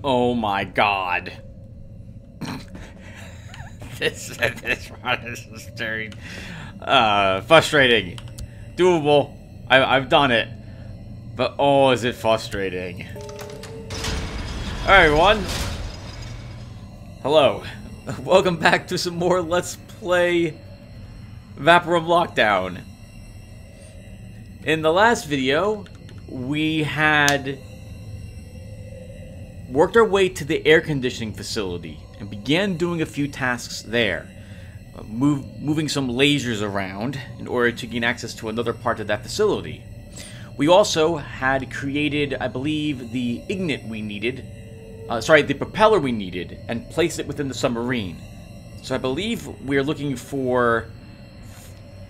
Oh my god. this run is just very frustrating. Doable. I've done it. But oh, is it frustrating. Alright, everyone. Hello. Welcome back to some more Let's Play Vaporum Lockdown. In the last video, we had worked our way to the air conditioning facility and began doing a few tasks there. Moving some lasers around in order to gain access to another part of that facility. We also had created, I believe, the ignite we needed, the propeller we needed, and placed it within the submarine. So I believe we're looking for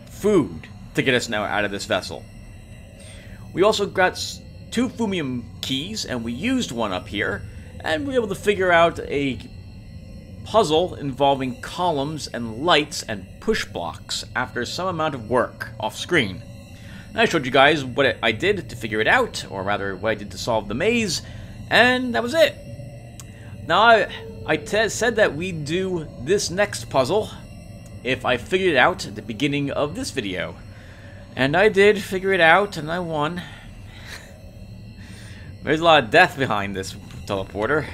food to get us now out of this vessel. We also got 2 Fumium keys, and we used one up here, and we were able to figure out a puzzle involving columns and lights and push blocks after some amount of work off screen. And I showed you guys what I did to figure it out, or rather what I did to solve the maze, and that was it. Now, I said that we'd do this next puzzle if I figured it out at the beginning of this video. And I did figure it out, and I won. There's a lot of death behind this teleporter.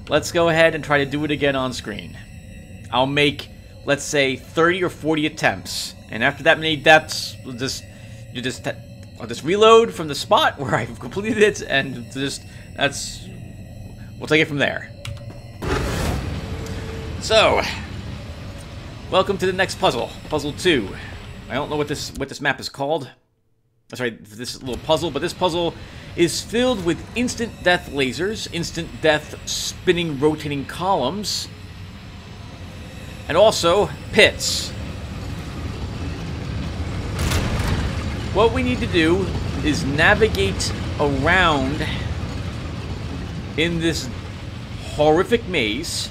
Let's go ahead and try to do it again on screen. I'll make, let's say, 30 or 40 attempts. And after that many deaths, I'll just reload from the spot where I've completed it, and we'll take it from there. So, welcome to the next puzzle, Puzzle 2. I don't know what this map is called. Sorry, this little puzzle, but this puzzle is filled with instant death lasers, instant death spinning, rotating columns, and also pits. What we need to do is navigate around in this horrific maze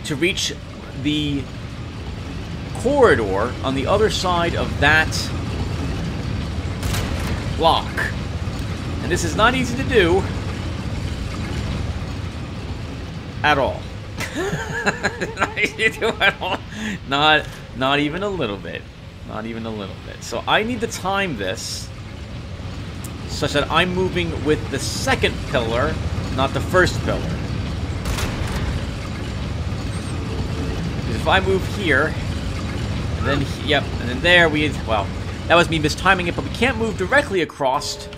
to reach the corridor on the other side of that block. And this is not easy to do at all. Not easy to do at all. Not even a little bit. Not even a little bit. So I need to time this such that I'm moving with the second pillar, not the first pillar. Because if I move here, and then, yep, and then there well, that was me mistiming it, but we can't move directly across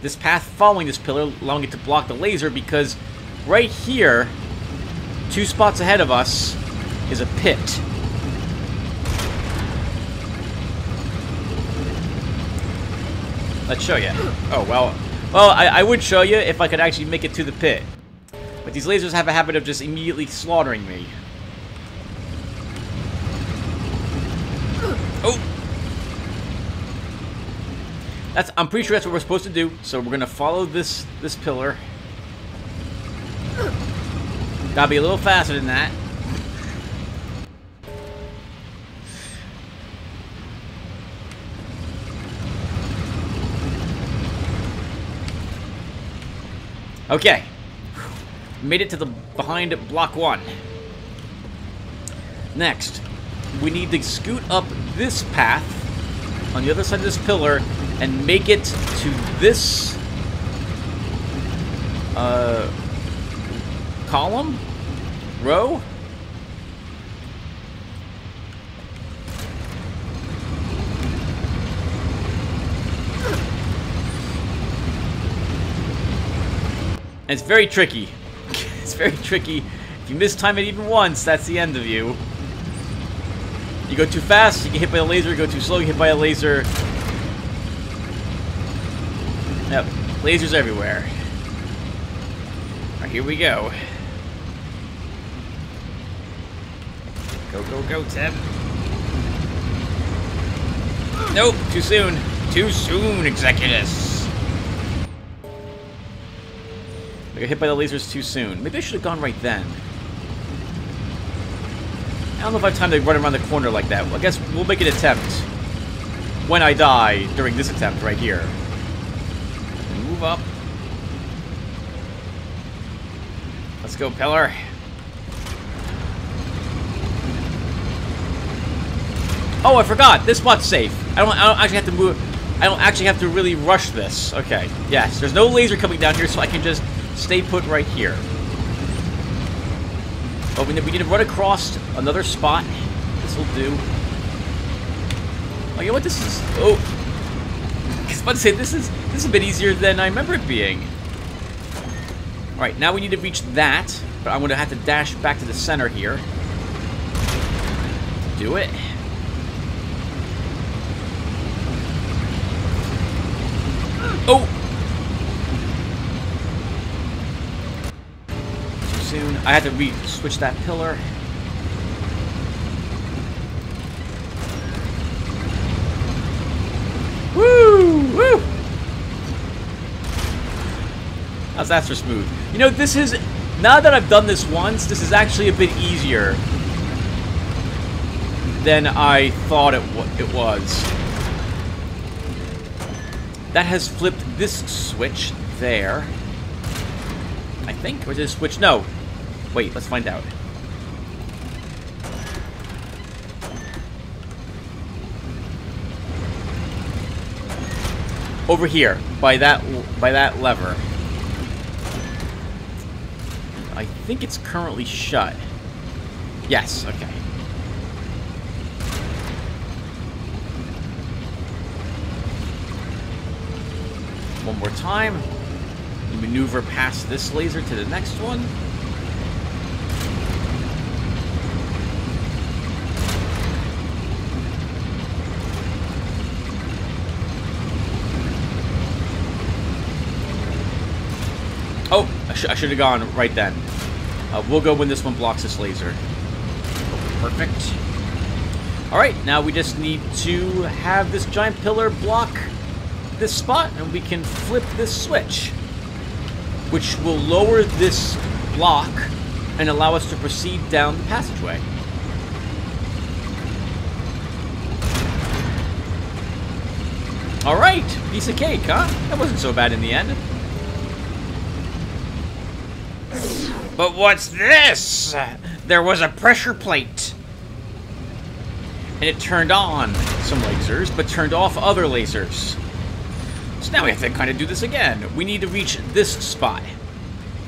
this path following this pillar, allowing it to block the laser, because right here, 2 spots ahead of us, is a pit. Let's show you. Oh, well, I would show you if I could actually make it to the pit. But these lasers have a habit of just immediately slaughtering me. Oh! I'm pretty sure that's what we're supposed to do, so we're gonna follow this pillar. Gotta be a little faster than that. Okay. Made it to the behind block 1. Next, we need to scoot up this path on the other side of this pillar and make it to this column? Row? And it's very tricky. It's very tricky. If you mistime it even once, that's the end of you. You go too fast, you get hit by a laser. You go too slow, you get hit by a laser. Yep, lasers everywhere. Alright, here we go. Go, go, go, Tim. Nope, too soon. Too soon, Executus. I got hit by the lasers too soon. Maybe I should have gone right then. I don't know if I have time to run around the corner like that. Well, I guess we'll make an attempt. when I die during this attempt right here. Move up. Let's go, pillar. Oh, I forgot. This spot's safe. I don't actually have to move. I don't actually have to really rush this. Okay. Yes. There's no laser coming down here, so I can just stay put right here. But we need to run across another spot. This will do. Oh, you know what? This is. Oh. I was about to say this is a bit easier than I remember it being. All right. Now we need to reach that, but I'm going to have to dash back to the center here. Do it. Oh! Too soon. I had to switch that pillar. Woo! Woo! How's that for smooth? You know, this is... Now that I've done this once, this is actually a bit easier than I thought it was. That has flipped this switch there. I think. Or did it switch? No. Wait, let's find out. Over here, by that lever. I think it's currently shut. Yes, okay. One more time. Maneuver past this laser to the next one. Oh, I should have gone right then. We'll go when this one blocks this laser. Perfect. Alright, now we just need to have this giant pillar block this spot, and we can flip this switch, which will lower this block and allow us to proceed down the passageway. Alright, piece of cake, huh? That wasn't so bad in the end. But what's this? There was a pressure plate. And it turned on some lasers, but turned off other lasers. So now we have to kind of do this again. We need to reach this spot.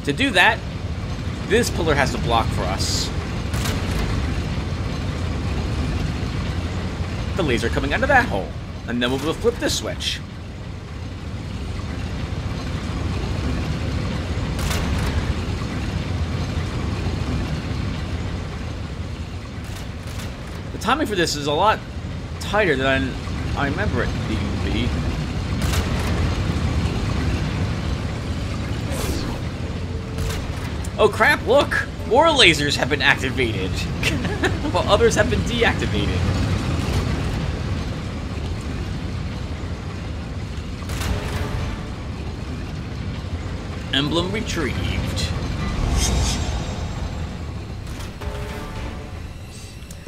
To do that, this pillar has to block for us. The laser coming out of that hole. And then we'll flip this switch. The timing for this is a lot tighter than I remember it being to be. Oh crap, look! More lasers have been activated, while others have been deactivated. Emblem retrieved.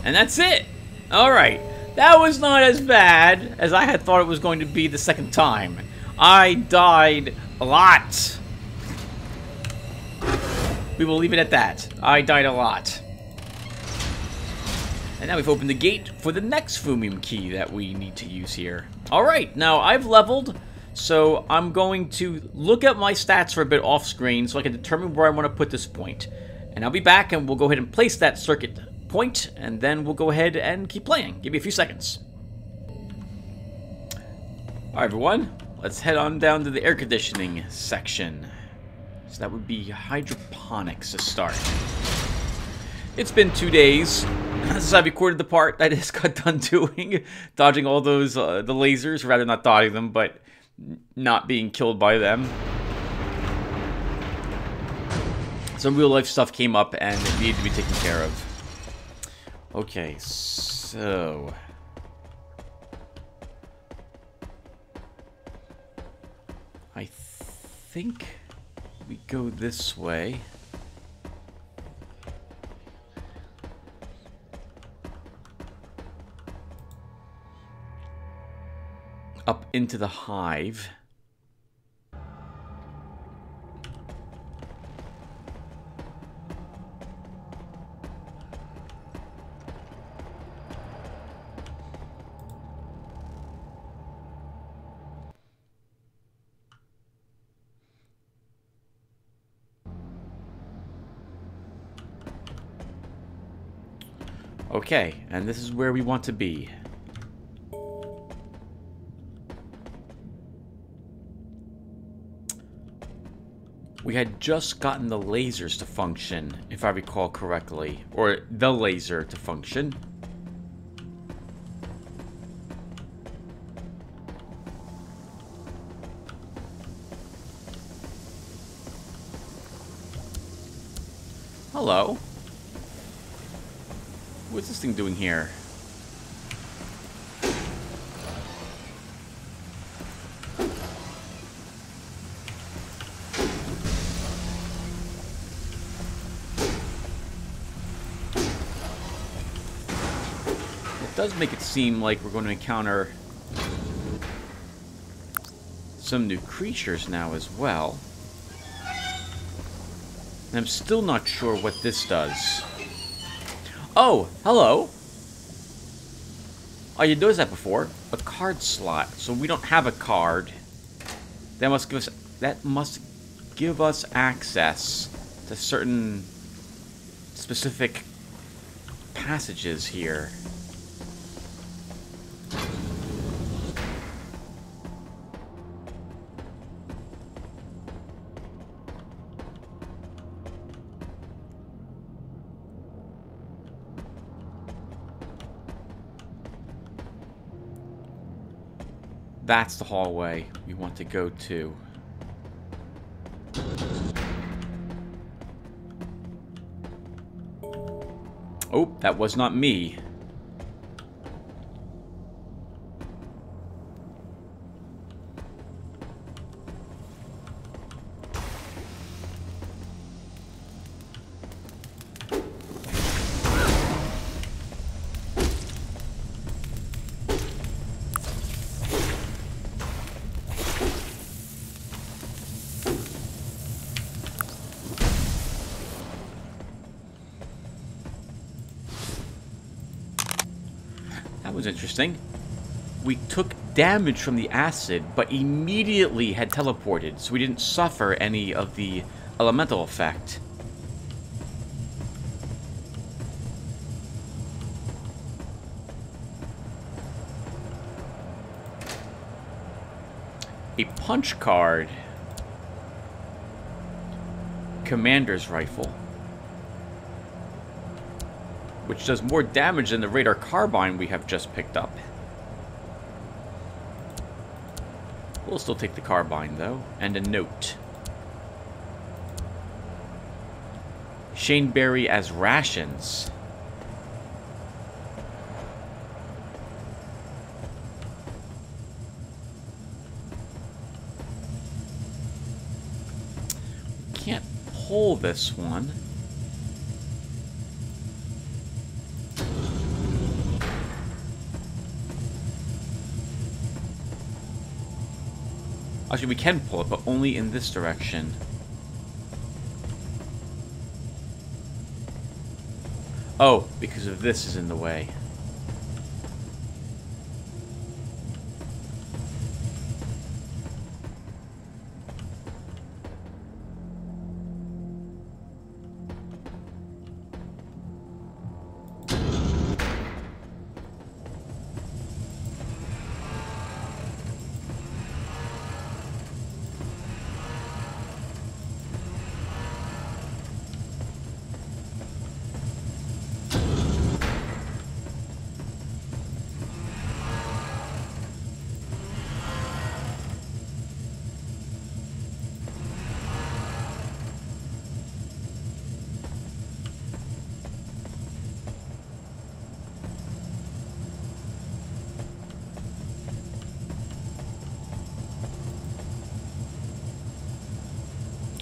And that's it! Alright, that was not as bad as I had thought it was going to be the second time. I died a lot. We will leave it at that. I died a lot. And now we've opened the gate for the next Fumium key that we need to use here. Alright, now I've leveled, so I'm going to look at my stats for a bit off screen so I can determine where I want to put this point. And I'll be back and we'll go ahead and place that circuit point, and then we'll go ahead and keep playing. Give me a few seconds. Alright everyone, let's head on down to the air conditioning section. So that would be hydroponics to start. It's been 2 days since I recorded the part I just got done doing, dodging all those the lasers, rather not dodging them, but not being killed by them. Some real life stuff came up and it needed to be taken care of. Okay, so I think we go this way. into the hive. Okay, and this is where we want to be. We had just gotten the lasers to function, if I recall correctly. Or the laser to function. Hello. What's this thing doing here? It does make it seem like we're going to encounter some new creatures now as well. And I'm still not sure what this does. Oh, hello. Oh, you noticed that before? A card slot. So we don't have a card. That must give us access to certain specific passages here. That's the hallway we want to go to. Oh, that was not me. Was interesting. We took damage from the acid, but immediately had teleported, so we didn't suffer any of the elemental effect. A punch card. Commander's rifle. Which does more damage than the radar carbine we have just picked up. We'll still take the carbine, though. And a note. Shaneberry as rations. Can't pull this one. Actually, we can pull it, but only in this direction. Oh, because of this is in the way.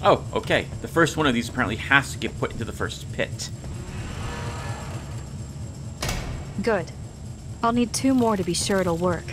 Oh, okay. The first one of these apparently has to get put into the first pit. Good. I'll need 2 more to be sure it'll work.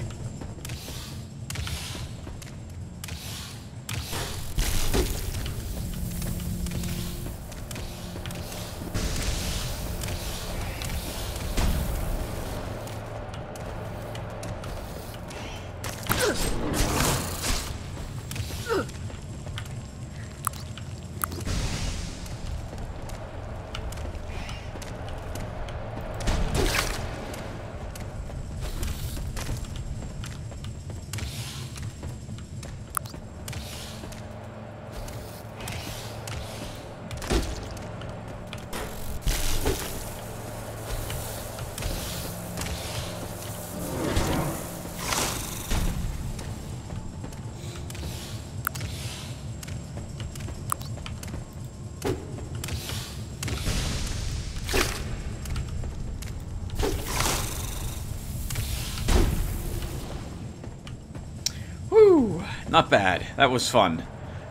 Not bad. That was fun.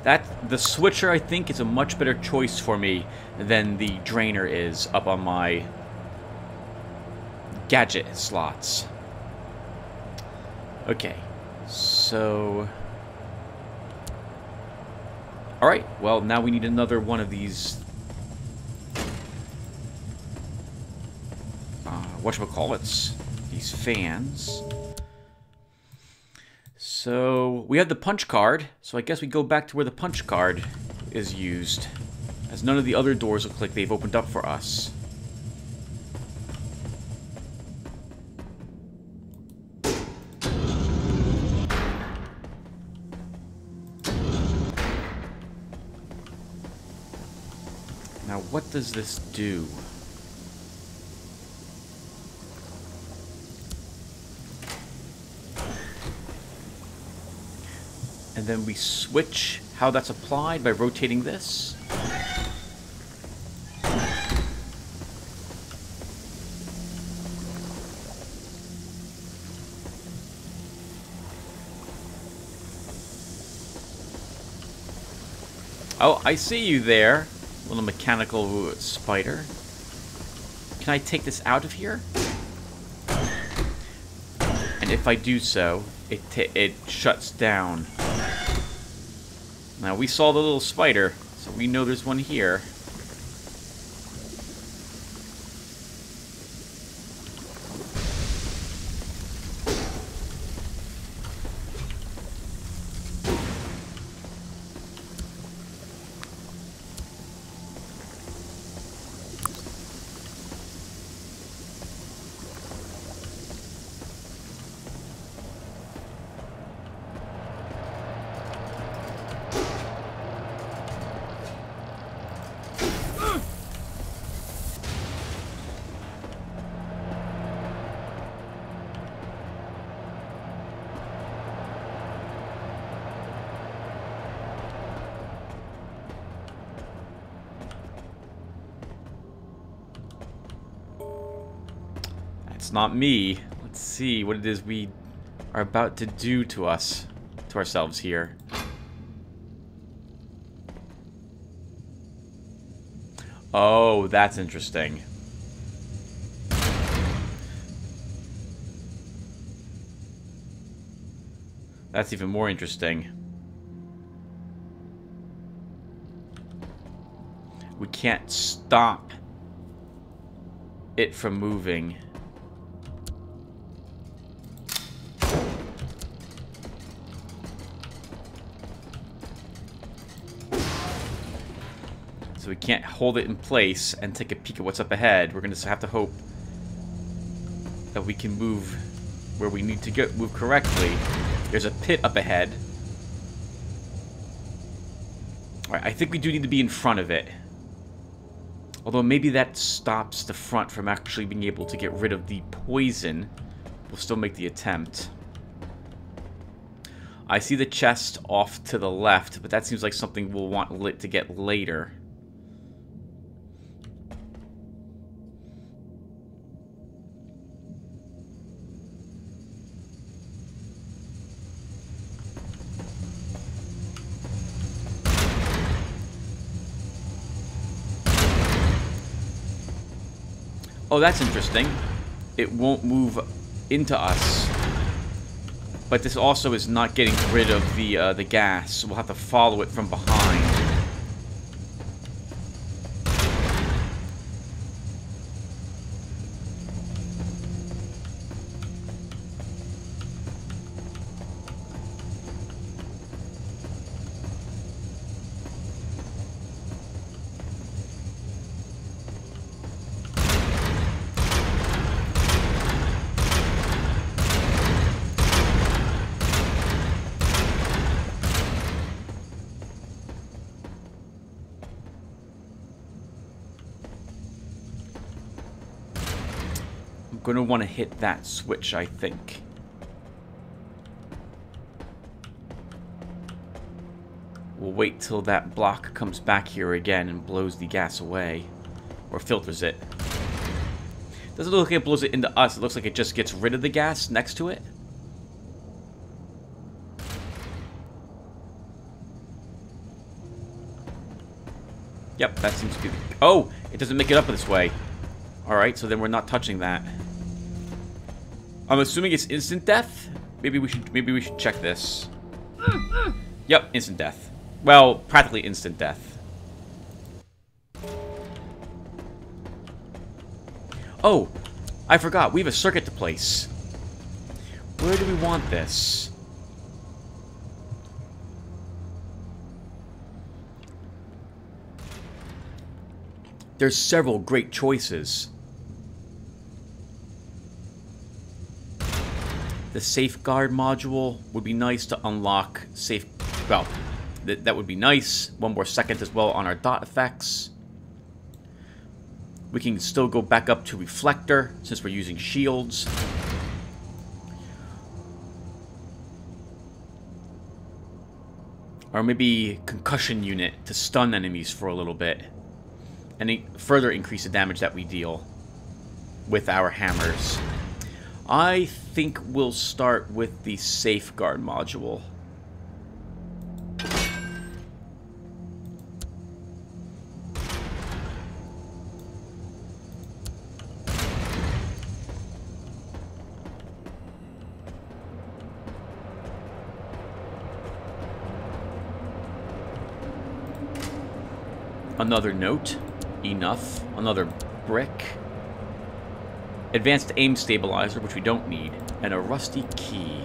The switcher, I think, is a much better choice for me than the drainer is up on my gadget slots. Okay, so... Alright, well, now we need another one of these... whatchamacallits? These fans. So, we have the punch card, so I guess we go back to where the punch card is used, as none of the other doors look like they've opened up for us. Now, what does this do? And then we switch how that's applied by rotating this. Oh, I see you there, little mechanical spider. Can I take this out of here? And if I do so, it shuts down. Now, we saw the little spider, so we know there's one here. It's not me. Let's see what it is we are about to do to us, to ourselves here. Oh, that's interesting. That's even more interesting. We can't stop it from moving. So we can't hold it in place and take a peek at what's up ahead. We're going to have to hope that we can move where we need to go, move correctly. There's a pit up ahead. Alright, I think we do need to be in front of it. Although maybe that stops the front from actually being able to get rid of the poison. We'll still make the attempt. I see the chest off to the left, but that seems like something we'll want lit to get later. Oh, that's interesting. It won't move into us. But this also is not getting rid of the gas, so we'll have to follow it from behind. I'm going to want to hit that switch, I think. We'll wait till that block comes back here again and blows the gas away. Or filters it. Doesn't look like it blows it into us. It looks like it just gets rid of the gas next to it. Yep, that seems to be... Oh! It doesn't make it up this way. Alright, so then we're not touching that. I'm assuming it's instant death? Maybe we should check this. Yep, instant death. Well, practically instant death. Oh! I forgot, we have a circuit to place. Where do we want this? There's several great choices. The safeguard module would be nice to unlock safe... Well, that would be nice. One more second as well on our dot effects. We can still go back up to reflector since we're using shields. Or maybe concussion unit to stun enemies for a little bit. And further increase the damage that we deal with our hammers. I think we'll start with the safeguard module. Another note. Enough. Another brick. Advanced aim stabilizer, which we don't need. And a rusty key.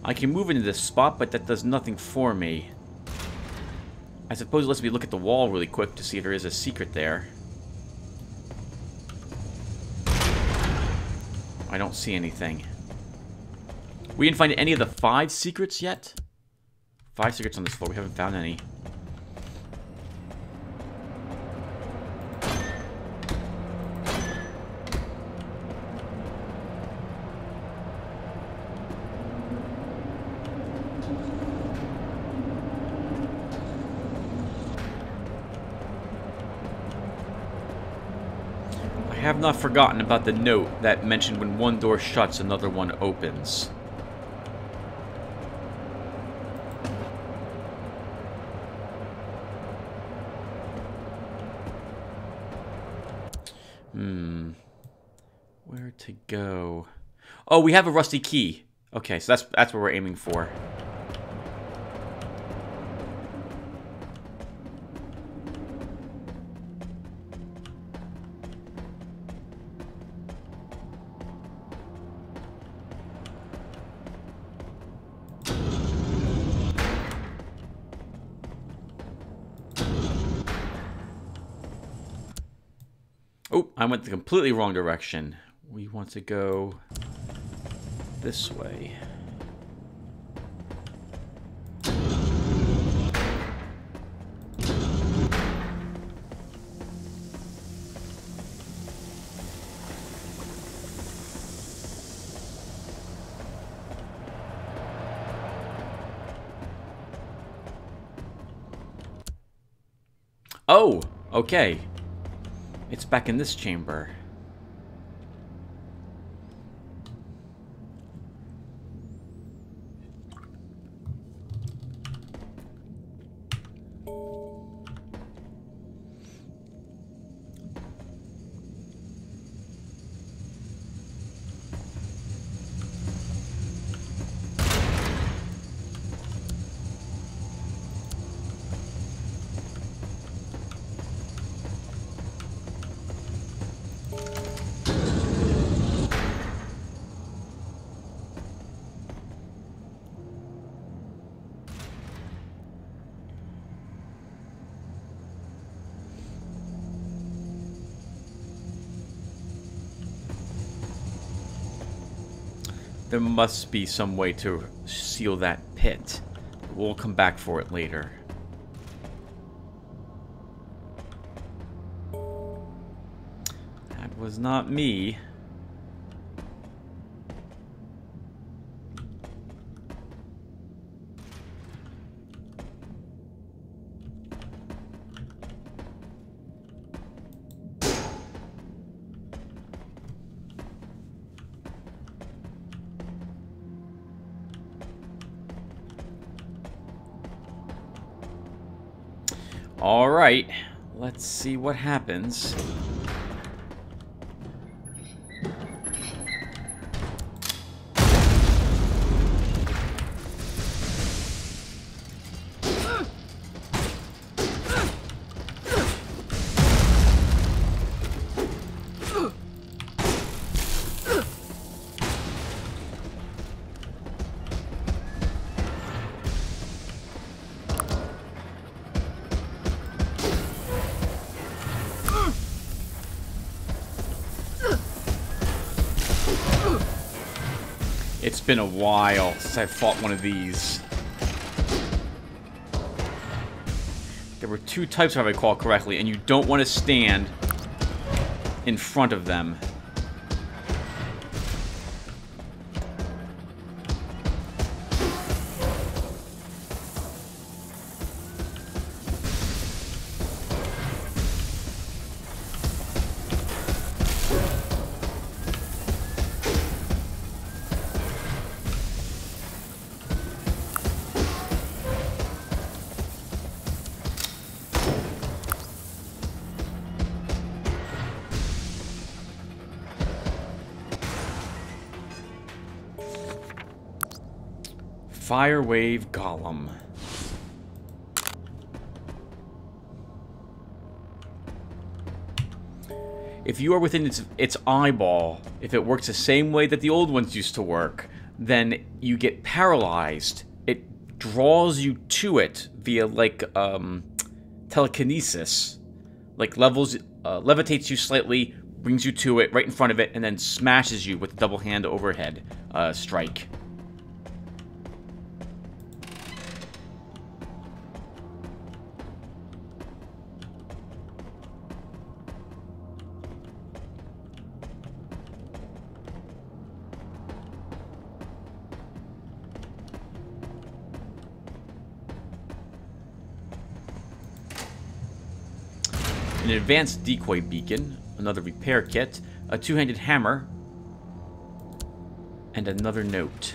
I can move into this spot, but that does nothing for me. I suppose it lets me look at the wall really quick to see if there is a secret there. I don't see anything. We didn't find any of the 5 secrets yet? 5 secrets on this floor. We haven't found any. I have not forgotten about the note that mentioned when one door shuts, another one opens. Where to go? Oh, we have a rusty key. Okay, so that's what we're aiming for. Oh, I went the completely wrong direction. We want to go this way. Oh, okay. It's back in this chamber. There must be some way to seal that pit. We'll come back for it later. That was not me. Alright, let's see what happens. It's been a while since I fought one of these. There were two types, if I recall correctly, and you don't want to stand in front of them. Fire Wave Golem. If you are within its eyeball, if it works the same way that the old ones used to work, then you get paralyzed. It draws you to it via, like, telekinesis. Like, levitates you slightly, brings you to it, right in front of it, and then smashes you with a double hand overhead strike. An advanced decoy beacon, another repair kit, a two-handed hammer, and another note.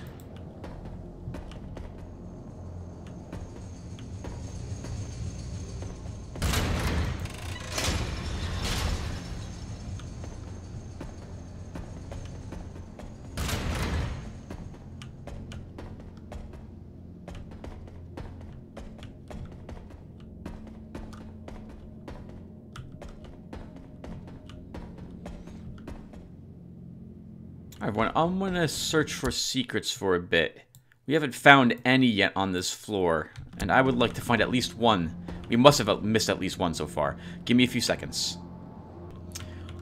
Everyone, I'm gonna search for secrets for a bit. We haven't found any yet on this floor, and I would like to find at least one. We must have missed at least one so far. Give me a few seconds.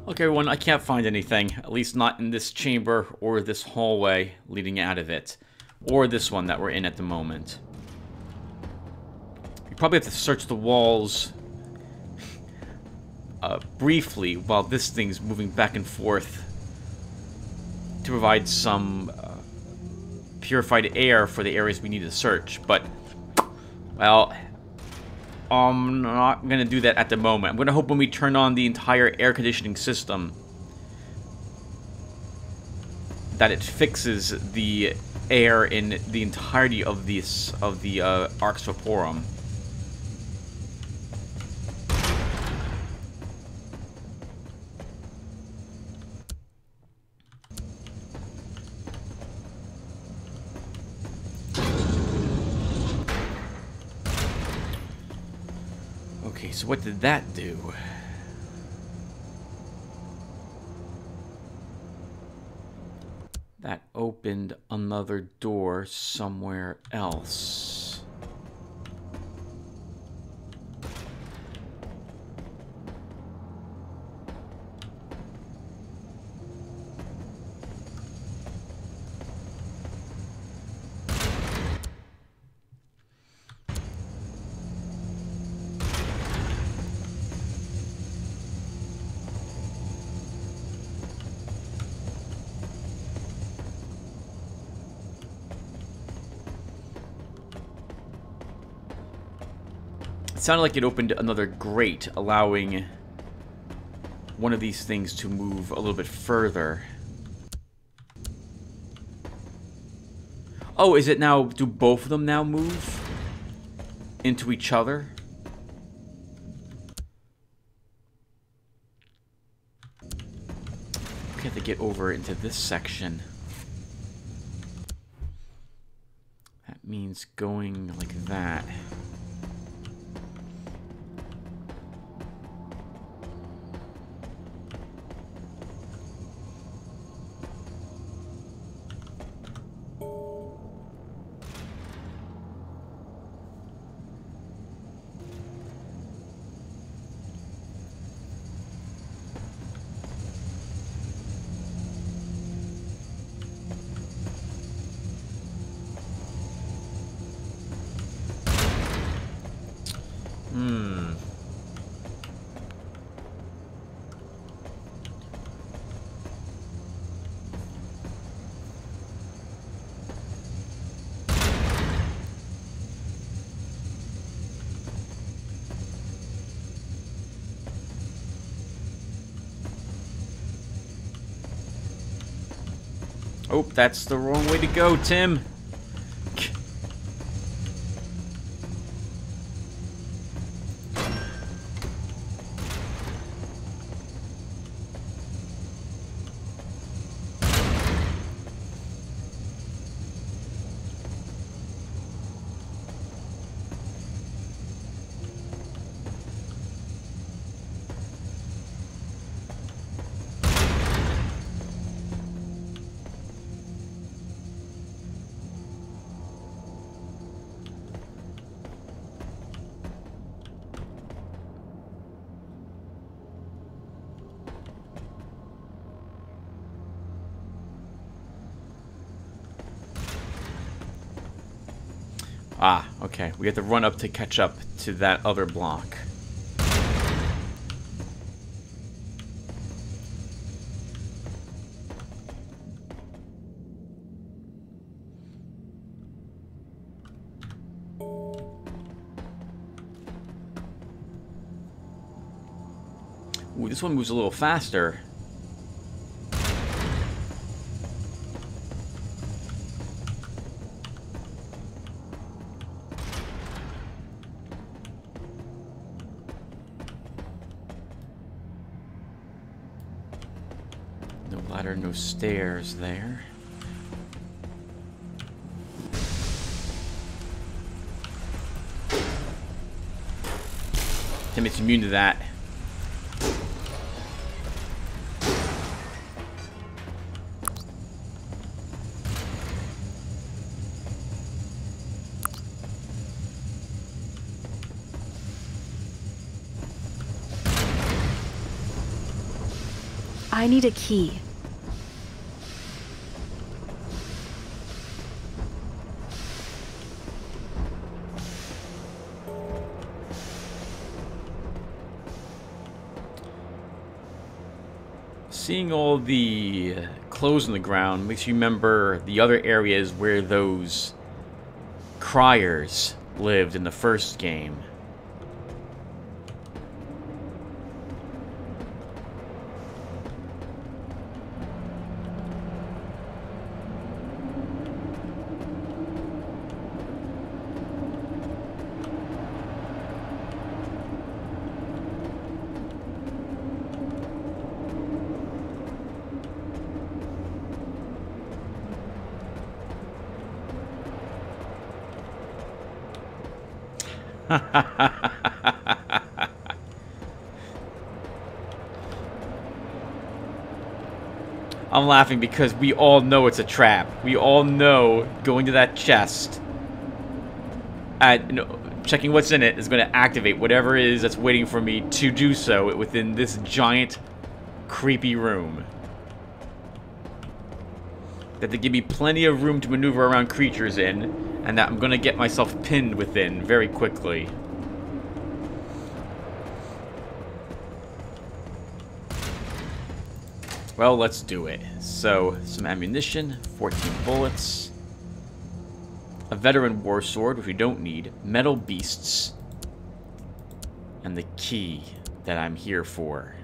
Okay, everyone, I can't find anything. At least not in this chamber or this hallway leading out of it. Or this one that we're in at the moment. We probably have to search the walls briefly while this thing's moving back and forth to provide some purified air for the areas we need to search, but, well, I'm not going to do that at the moment. I'm going to hope when we turn on the entire air conditioning system that it fixes the air in the entirety of the Arx Vaporum. Okay, so what did that do? That opened another door somewhere else. It sounded like it opened another grate, allowing one of these things to move a little bit further. Oh, is it now... do both of them now move into each other? we have to get over into this section. That means going like that. Oh, that's the wrong way to go, Tim. Ah, okay. We have to run up to catch up to that other block. Ooh, this one moves a little faster. No stairs there. Tim, it's immune to that. I need a key. Seeing all the clothes on the ground makes you remember the other areas where those criers lived in the first game. I'm laughing because we all know it's a trap. We all know going to that chest, checking what's in it is going to activate whatever it is that's waiting for me to do so within this giant, creepy room. That they give me plenty of room to maneuver around creatures in, and that I'm going to get myself pinned within very quickly. Well, let's do it. So, some ammunition, 14 bullets, a veteran war sword, which we don't need, metal beasts, and the key that I'm here for.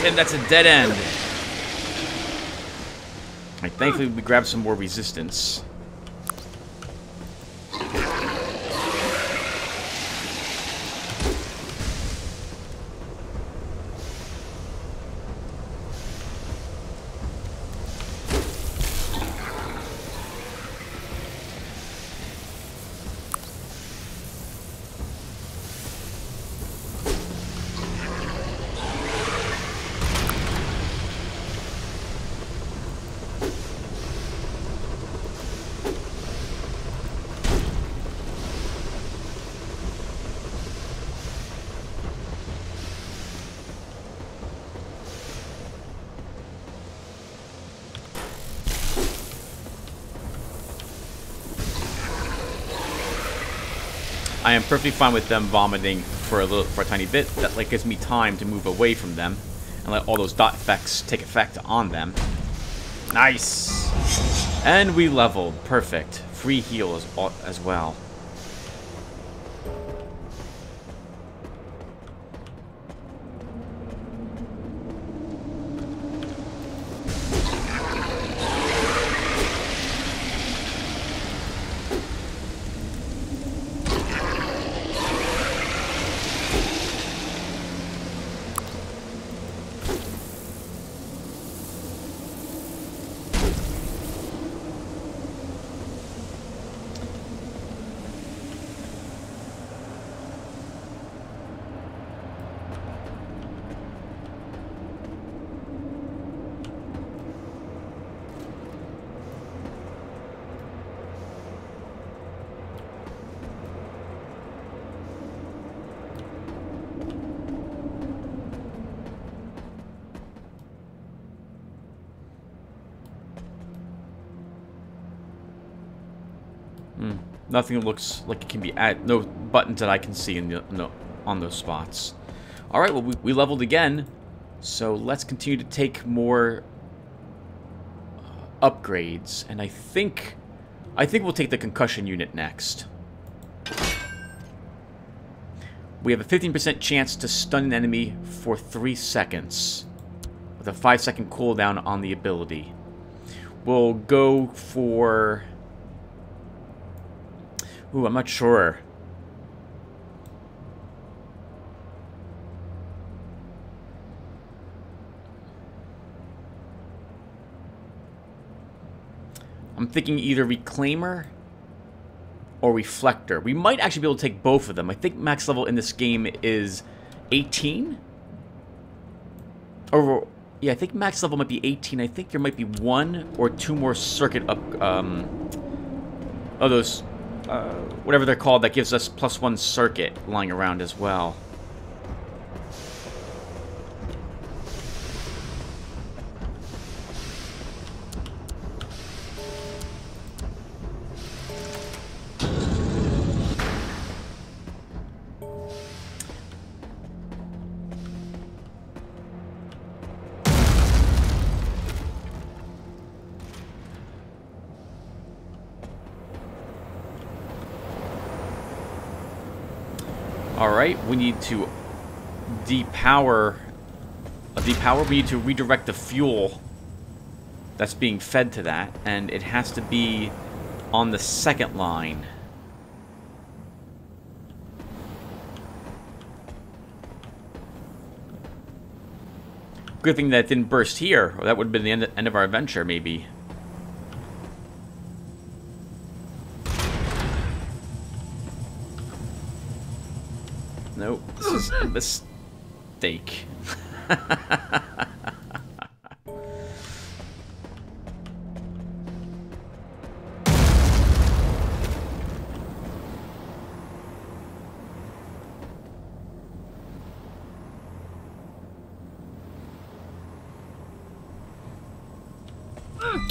Tim, that's a dead end. Alright, thankfully we grabbed some more resistance. I am perfectly fine with them vomiting for a tiny bit. That gives me time to move away from them and let all those dot effects take effect on them. Nice! And we leveled. Perfect. Free heal as well. Nothing looks like it can be added. No buttons that I can see on those spots. Alright, well, we leveled again. So let's continue to take more upgrades. And I think we'll take the concussion unit next. We have a 15% chance to stun an enemy for 3 seconds. With a 5-second cooldown on the ability. We'll go for... Ooh, I'm not sure. I'm thinking either Reclaimer or Reflector. We might actually be able to take both of them. I think max level in this game is 18? Or, yeah, I think max level might be 18. I think there might be 1 or 2 more circuit up... those... whatever they're called, that gives us +1 circuit lying around as well. Alright, we need to depower. We need to redirect the fuel that's being fed to that, and it has to be on the second line. Good thing that it didn't burst here, or that would have been the end of our adventure, maybe. Nope, this is a mistake.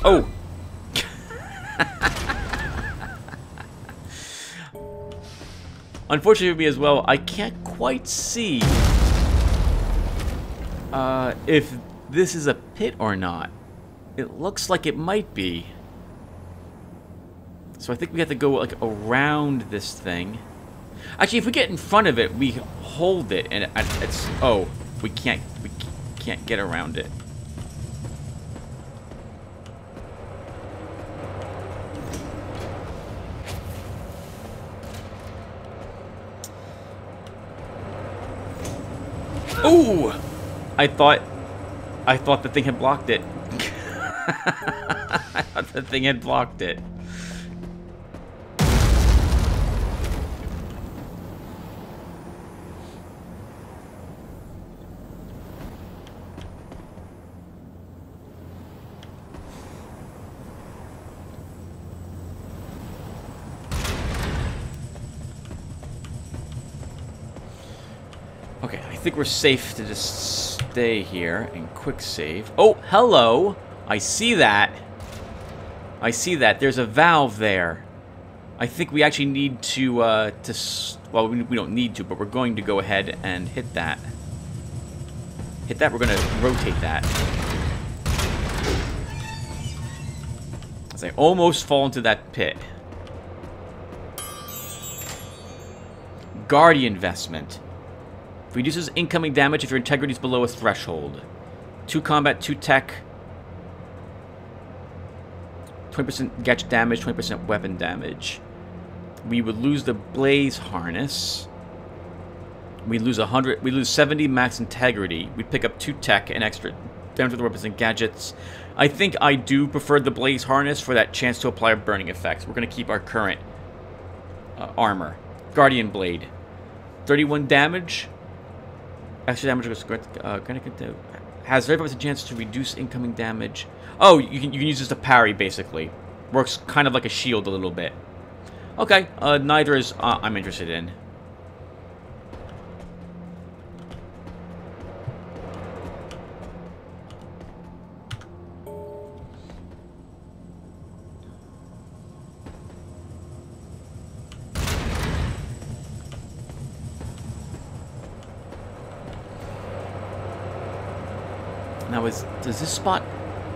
Oh! Unfortunately for me as well, I can't quite see if this is a pit or not. It looks like it might be. So I think we have to go like around this thing. Actually, if we get in front of it, we hold it, and it's... Oh, we can't can't get around it. Ooh! I thought the thing had blocked it. I thought the thing had blocked it. Okay, I think we're safe to just stay here and quick save. Oh, hello! I see that. I see that. There's a valve there. I think we actually need to, well, we don't need to, but we're going to go ahead and hit that. Hit that, we're going to rotate that. As I almost fall into that pit. Guardian investment. Reduces incoming damage if your integrity is below a threshold. 2 combat, 2 tech. 20% gadget damage, 20% weapon damage. We would lose the blaze harness. We lose 100. We lose 70 max integrity. We pick up 2 tech and extra damage to the weapons and gadgets. I think I do prefer the blaze harness for that chance to apply burning effects. We're going to keep our current armor. Guardian blade. 31 damage. Extra damage has 35% chance to reduce incoming damage. Oh, you can use this to parry, basically. Works kind of like a shield a little bit. Okay, neither is I'm interested in. Now, does this spot...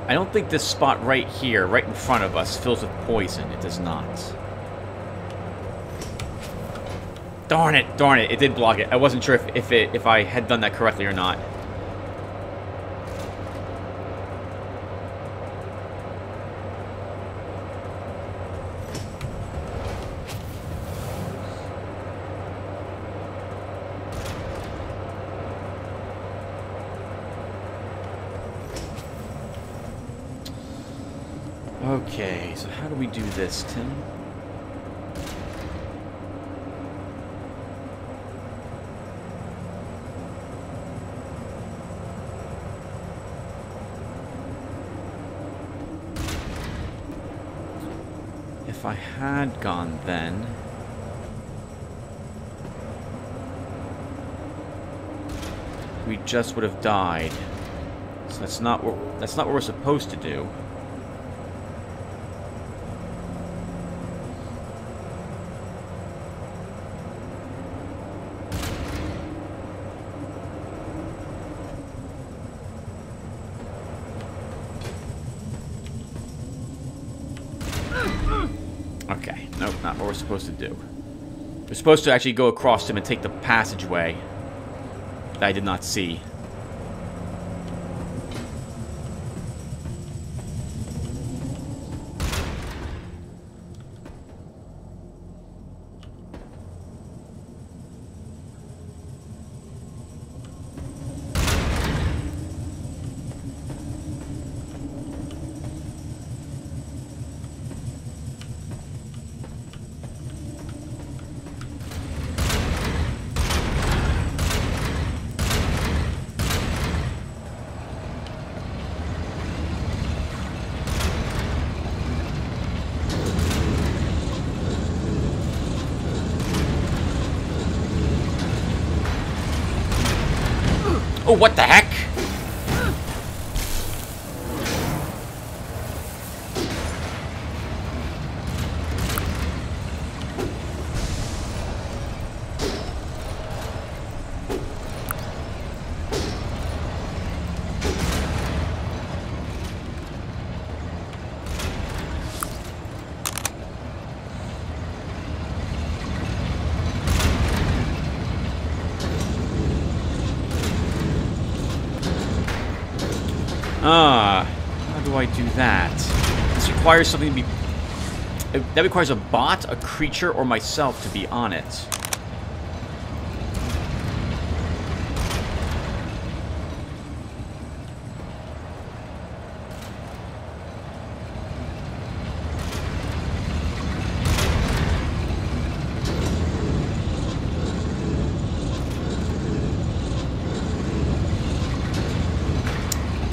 I don't think this spot right here, right in front of us, fills with poison. It does not. Darn it, it did block it. I wasn't sure if I had done that correctly or not. Okay, so how do we do this, Tim? If I had gone then... we just would have died. So that's not what we're supposed to do. Okay, nope, not what we're supposed to do. We're supposed to actually go across him and take the passageway that I did not see. Oh, what the heck? Huh. How do I do that? This requires something to be... That requires a bot, a creature, or myself to be on it.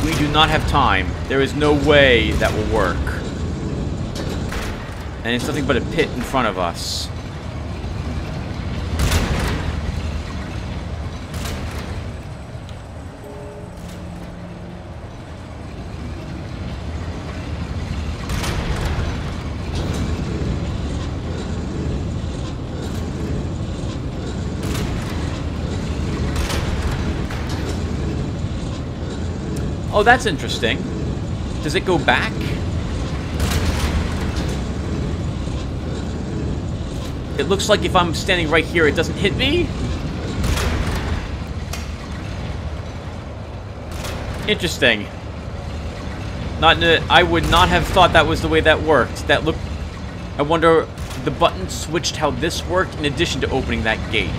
We do not have time. There is no way that will work. And it's nothing but a pit in front of us. Oh, that's interesting. Does it go back? It looks like if I'm standing right here, it doesn't hit me? Interesting. I would not have thought that was the way that worked. That looked... I wonder, the button switched how this worked in addition to opening that gate.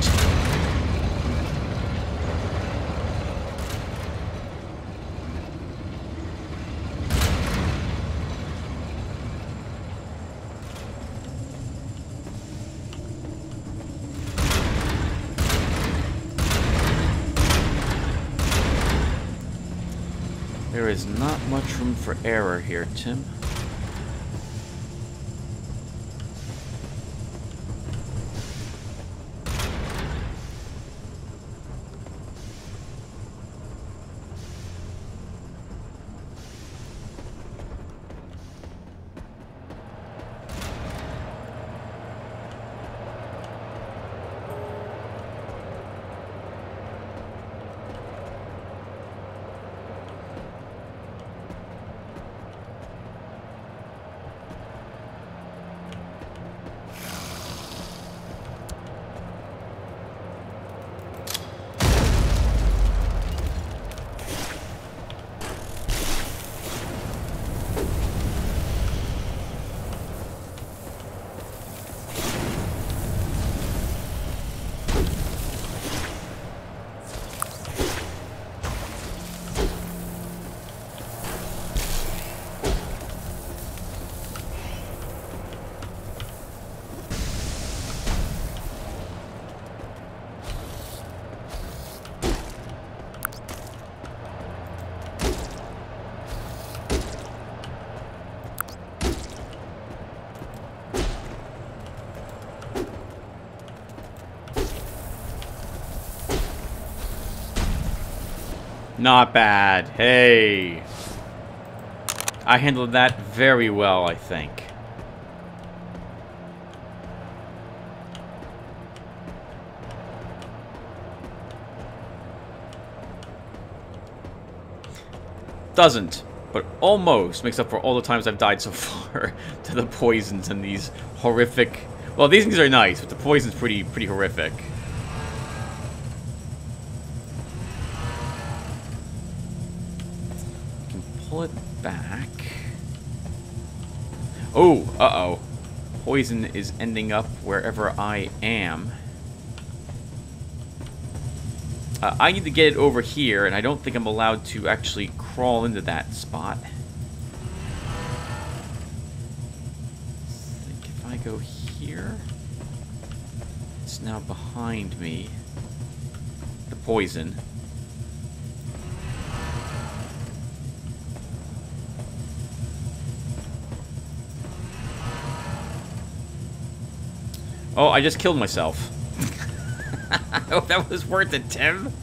There is not much room for error here, Tim. Not bad. Hey. I handled that very well, I think. Doesn't, but almost makes up for all the times I've died so far to the poisons and these horrific... Well, these things are nice, but the poison's pretty horrific. Pull it back. Oh, uh-oh. Poison is ending up wherever I am. I need to get it over here, and I don't think I'm allowed to actually crawl into that spot. I think if I go here, it's now behind me. The poison. Oh, I just killed myself. I hope that was worth it, Tim.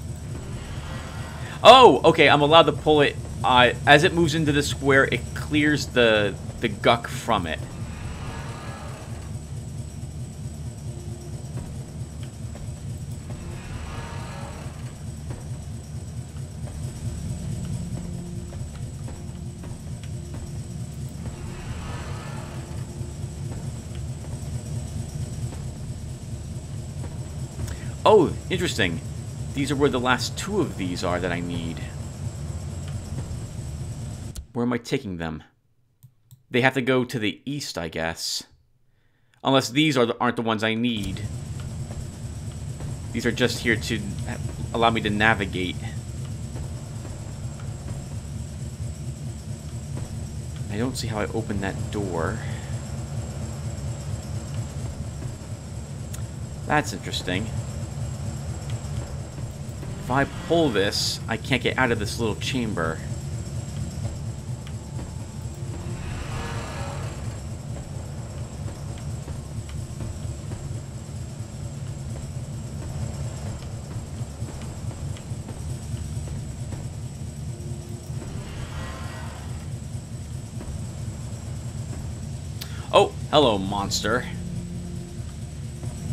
Oh, okay, I'm allowed to pull it. As it moves into the square, it clears the guck from it. Oh, interesting. These are where the last two of these are that I need. Where am I taking them? They have to go to the east, I guess. Unless these aren't the ones I need. These are just here to allow me to navigate. I don't see how I open that door. That's interesting. If I pull this, I can't get out of this little chamber. Oh, hello, monster.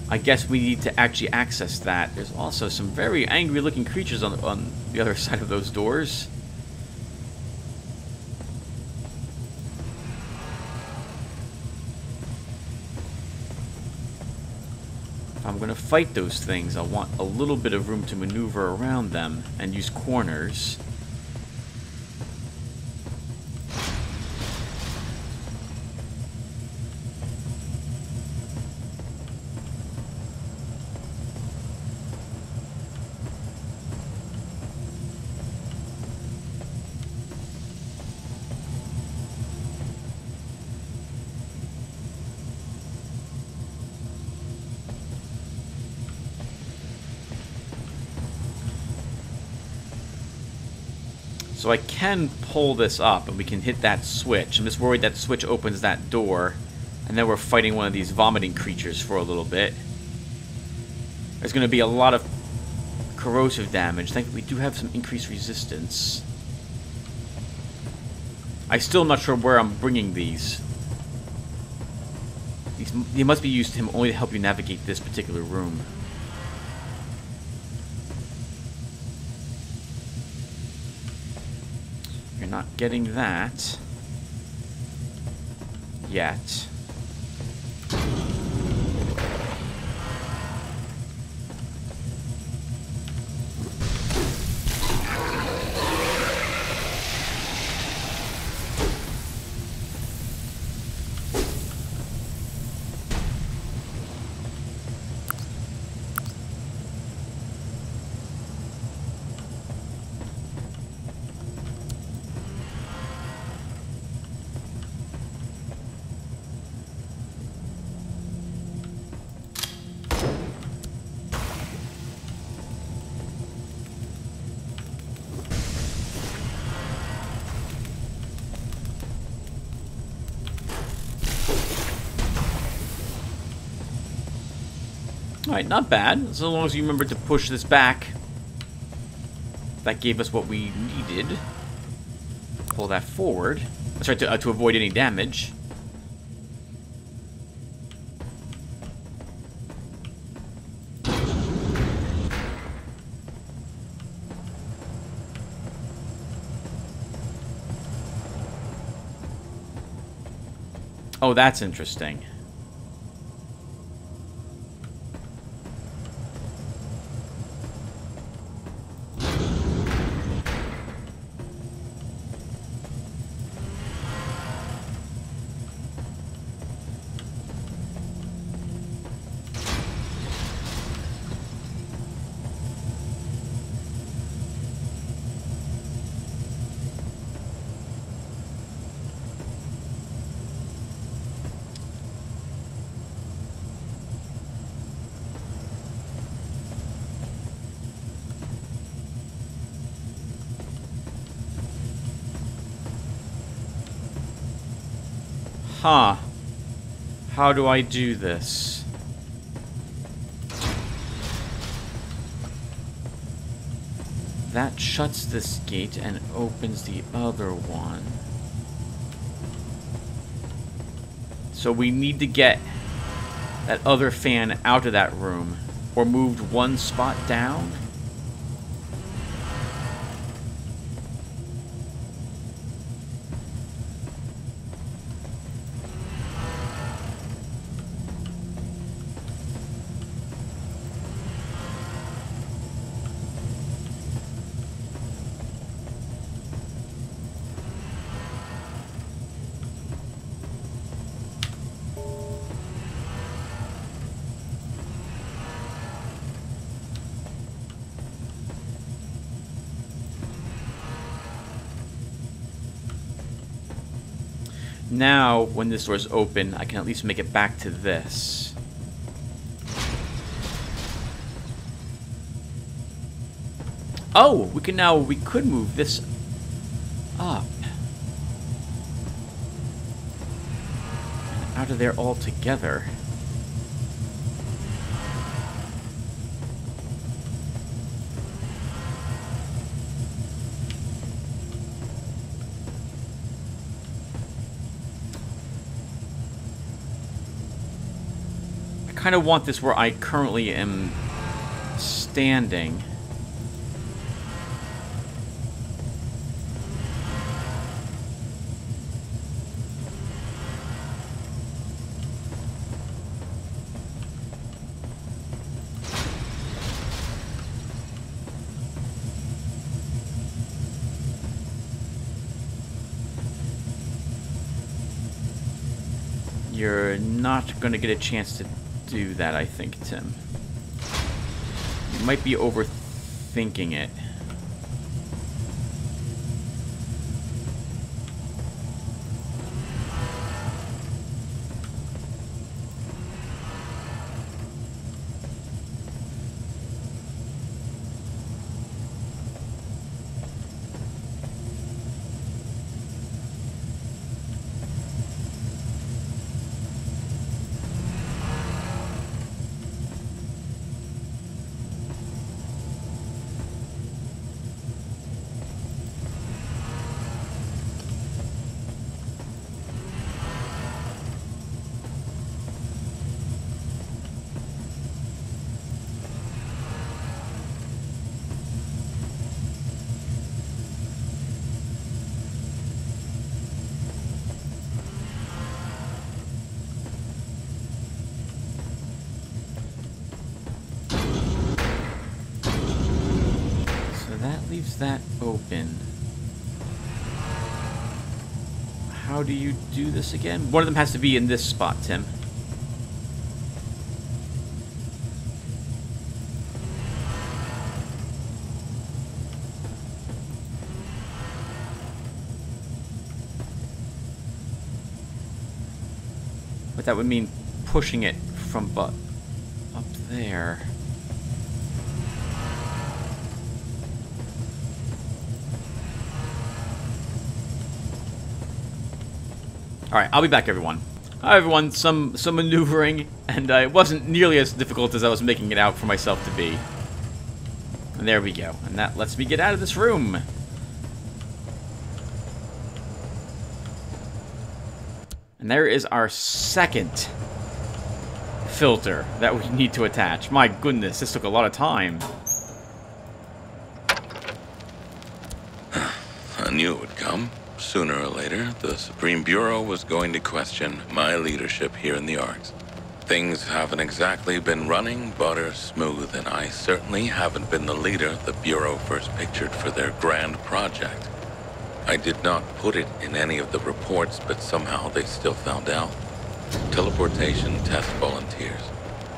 I guess we need to actually access that. There's also some very angry-looking creatures on the other side of those doors. If I'm going to fight those things, I want a little bit of room to maneuver around them and use corners. So I can pull this up and we can hit that switch. I'm just worried that switch opens that door and then we're fighting one of these vomiting creatures for a little bit. There's going to be a lot of corrosive damage. Thankfully we do have some increased resistance. I'm still not sure where I'm bringing these. They must be used to him only to help you navigate this particular room. You're not getting that yet. Alright, not bad. So long as you remember to push this back. That gave us what we needed. Pull that forward. That's right, to avoid any damage. Oh, that's interesting. Huh. How do I do this? That shuts this gate and opens the other one. So we need to get that other fan out of that room, or moved one spot down. Now, when this door is open, I can at least make it back to this. Oh, we could move this up. And out of there altogether. I kind of want this where I currently am standing. You're not going to get a chance to do that, I think, Tim. You might be overthinking it. Leaves that open. How do you do this again? One of them has to be in this spot, Tim. But that would mean pushing it from up there. Alright, I'll be back, everyone. Hi, everyone. Some maneuvering, and it wasn't nearly as difficult as I was making it out for myself to be. And there we go. And that lets me get out of this room. And there is our second filter that we need to attach. My goodness, this took a lot of time. I knew it would come. Sooner or later, the Supreme Bureau was going to question my leadership here in the Arx. Things haven't exactly been running butter smooth, and I certainly haven't been the leader the Bureau first pictured for their grand project. I did not put it in any of the reports, but somehow they still found out. Teleportation test volunteers.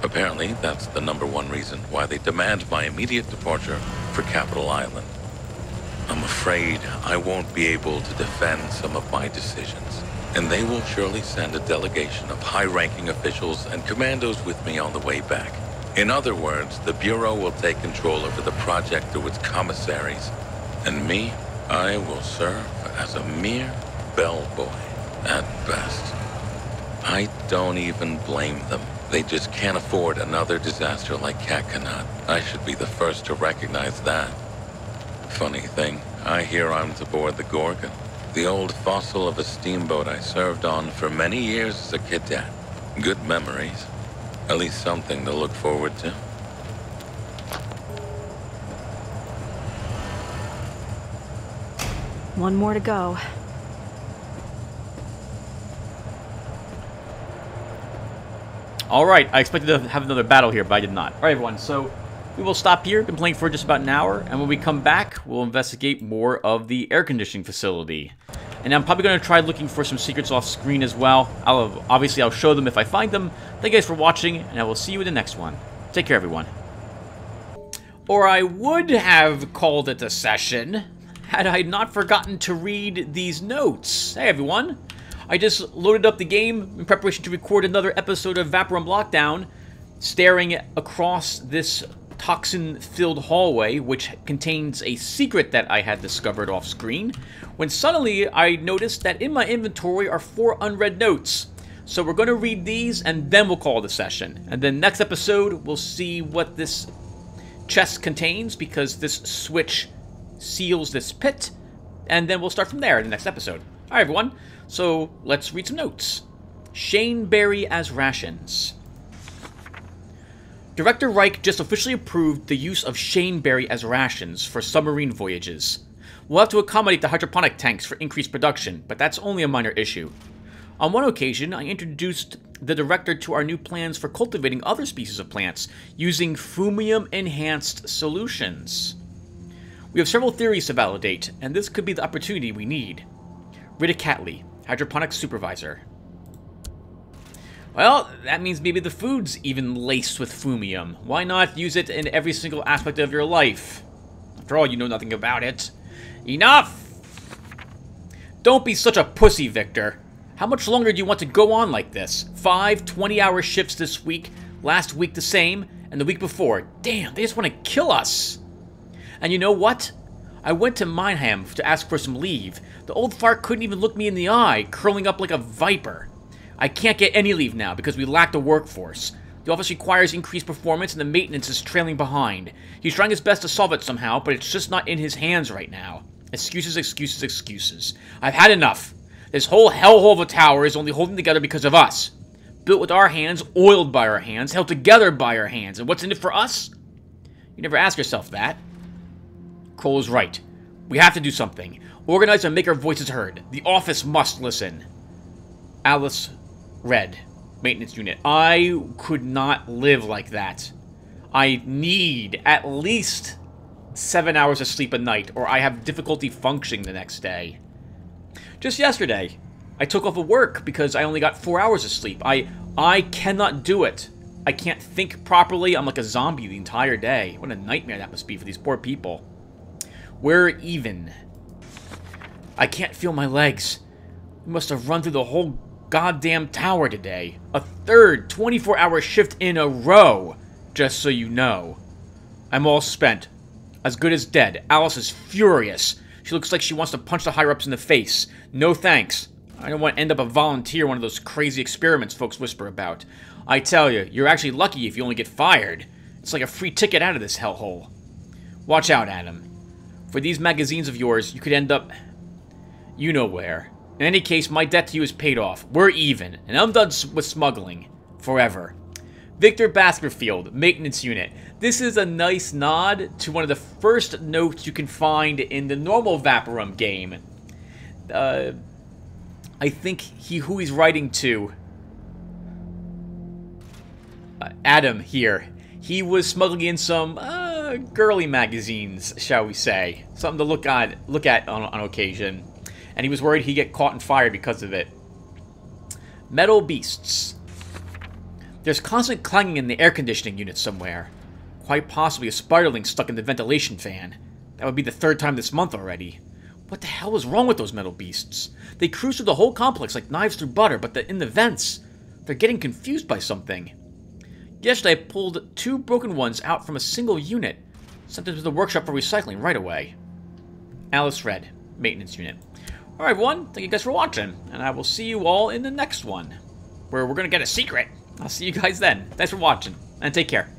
Apparently, that's the #1 reason why they demand my immediate departure for Capital Island. I'm afraid I won't be able to defend some of my decisions, and they will surely send a delegation of high-ranking officials and commandos with me on the way back. In other words, the Bureau will take control over the project through its commissaries, and me, I will serve as a mere bellboy at best. I don't even blame them. They just can't afford another disaster like Cacanut. I should be the first to recognize that. Funny thing, I hear I'm to board the Gorgon, the old fossil of a steamboat I served on for many years as a cadet. Good memories. At least something to look forward to. One more to go. Alright, I expected to have another battle here, but I did not. Alright, everyone, so we will stop here. Been playing for just about an hour, and when we come back, we'll investigate more of the air conditioning facility. And I'm probably going to try looking for some secrets off screen as well. Obviously, I'll show them if I find them. Thank you guys for watching, and I will see you in the next one. Take care, everyone. Or I would have called it a session had I not forgotten to read these notes. Hey, everyone. I just loaded up the game in preparation to record another episode of Vaporum Lockdown, staring across this toxin-filled hallway, which contains a secret that I had discovered off-screen, when suddenly I noticed that in my inventory are 4 unread notes. So we're going to read these, and then we'll call it a session. And then next episode, we'll see what this chest contains, because this switch seals this pit, and then we'll start from there in the next episode. Alright, everyone. So, let's read some notes. Shaneberry as rations. Director Reich just officially approved the use of Shaneberry as rations for submarine voyages. We'll have to accommodate the hydroponic tanks for increased production, but that's only a minor issue. On one occasion, I introduced the director to our new plans for cultivating other species of plants using fumium-enhanced solutions. We have several theories to validate, and this could be the opportunity we need. Rita Catley, Hydroponics Supervisor. Well, that means maybe the food's even laced with fumium. Why not use it in every single aspect of your life? After all, you know nothing about it. Enough! Don't be such a pussy, Victor. How much longer do you want to go on like this? 5 20-hour shifts this week, last week the same, and the week before. Damn, they just want to kill us. And you know what? I went to Meinheim to ask for some leave. The old fart couldn't even look me in the eye, curling up like a viper. I can't get any leave now because we lack the workforce. The office requires increased performance and the maintenance is trailing behind. He's trying his best to solve it somehow, but it's just not in his hands right now. Excuses, excuses, excuses. I've had enough. This whole hellhole of a tower is only holding together because of us. Built with our hands, oiled by our hands, held together by our hands. And what's in it for us? You never ask yourself that. Cole is right. We have to do something. Organize and make our voices heard. The office must listen. Alice Red, Maintenance Unit. I could not live like that. I need at least 7 hours of sleep a night, or I have difficulty functioning the next day. Just yesterday, I took off of work because I only got 4 hours of sleep. I cannot do it. I can't think properly. I'm like a zombie the entire day. What a nightmare that must be for these poor people. We're even. I can't feel my legs. We must have run through the whole goddamn tower today. A third 24-hour shift in a row, just so you know. I'm all spent. As good as dead. Alice is furious. She looks like she wants to punch the higher-ups in the face. No thanks. I don't want to end up a volunteer, one of those crazy experiments folks whisper about. I tell you, you're actually lucky if you only get fired. It's like a free ticket out of this hellhole. Watch out, Adam. For these magazines of yours, you could end up... you know where. In any case, my debt to you is paid off. We're even, and I'm done with smuggling. Forever. Victor Baskerfield, Maintenance Unit. This is a nice nod to one of the first notes you can find in the normal Vaporum game. I think who he's writing to... Adam here. He was smuggling in some girly magazines, shall we say. Something to look at on occasion. And he was worried he'd get caught and fired because of it. Metal Beasts. There's constant clanging in the air conditioning unit somewhere. Quite possibly a spiderling stuck in the ventilation fan. That would be the 3rd time this month already. What the hell is wrong with those metal beasts? They cruise through the whole complex like knives through butter, but in the vents, they're getting confused by something. Yesterday I pulled 2 broken ones out from a single unit. Sent them to the workshop for recycling right away. Alice Red, Maintenance Unit. Alright everyone, thank you guys for watching, and I will see you all in the next one, where we're gonna get a secret. I'll see you guys then. Thanks for watching, and take care.